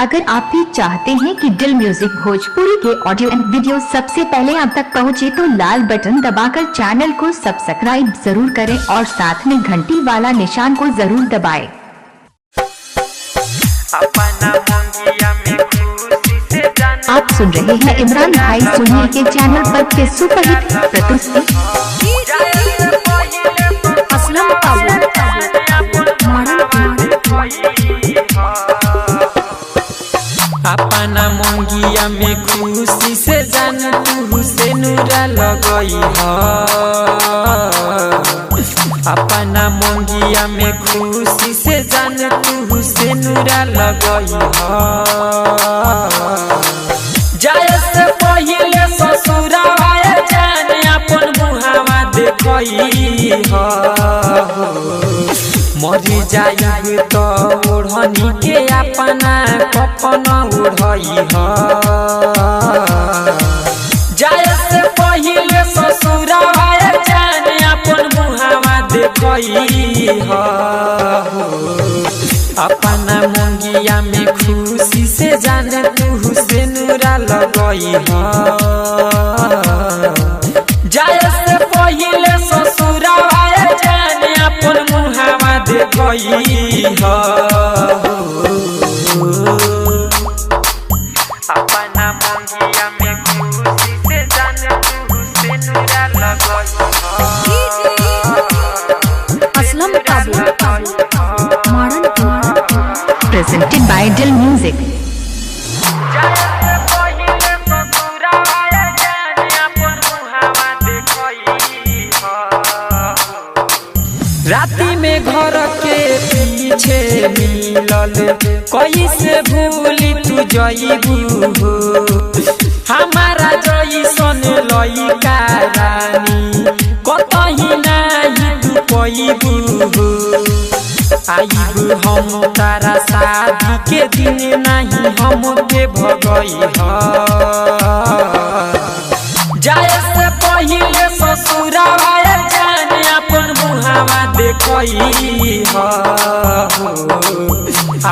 अगर आप भी चाहते हैं कि दिल म्यूजिक भोजपुरी के ऑडियो एंड वीडियो सबसे पहले आप तक पहुंचे तो लाल बटन दबाकर चैनल को सब्सक्राइब जरूर करें और साथ में घंटी वाला निशान को जरूर दबाएं। आप सुन रहे हैं इमरान भाई सुनील के चैनल पर के सुपरहिट प्रस्तुति अपना मंगिया में खुशी से जान तू से नूरा लगई है। अपना मंगिया में खुशी से जान तू से नूरा लगई है। जाय से पहिले ससुरावा जान अपन मुहावा देखई है। मरी जाई तो ओढ़नी के अपना कफन ओढ़ई है। जाय से पहिले ससुरावा जान अपन मुहावा देखई है। अपना मंगिया में खुशी से जान तू से नूरा लगई है। जाय से पहिले ससुरावा जान अपन मुहावा देखई है। अपना मंगिया में खुशी से जान तू से नूरा लगई प्रेजेंटेड बाय दिल म्यूजिक। राती में घर के पीछे मिलल कैसे भूली तू जईबू। हमारा जईसन लइका रानी कतही नहीं तू पैबू। आईबू हम तारा शादी के दिन नहीं हमके भगई है। जाय से पहिले ससुरावा जान अपन मुहावा देखई है।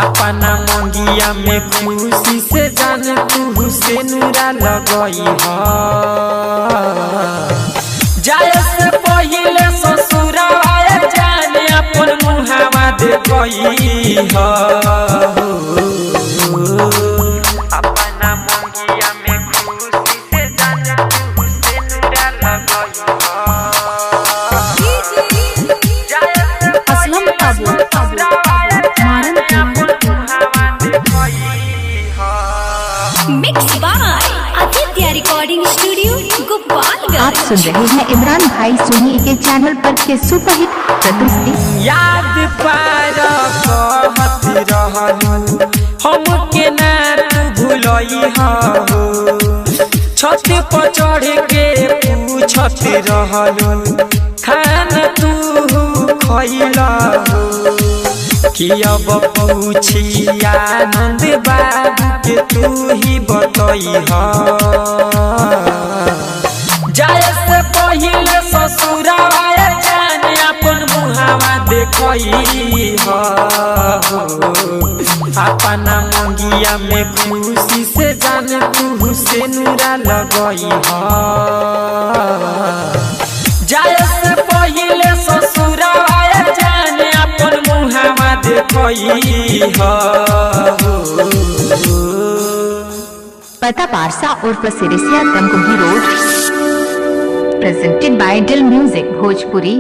अपना मंगिया में खुशी से जान तू से नूरा लगई है। जाय से पहिले ससुरावा जान अपन मुहावा देखई है। अपना मंगिया में खुशी से जान तू से नूरा लगई mix by Aditya recording studio Gopalganj. आप सुन रहे हैं इमरान भाई सुनील के चैनल पर के सुपरहिट प्रस्तुति। याद पार कहत रहलू हमके ना तू भूलई हो। छत पर चढ़ के पूछत रहलू खाना तू खइला कि अब पूछी आनंद बाबू के तू ही बतई है। जाय से पहिले ससुरावा जान अपन मुहावा देखई है। अपना मंगिया में खुशी से जान तू से नूरा लगई है। जाय से पहिले ससुरावा जान अपन मुहावा देखई है। पता पारसा और प्रसिरिसिया तमकुही रोड। प्रेजेंटेड बाय दिल म्यूजिक भोजपुरी।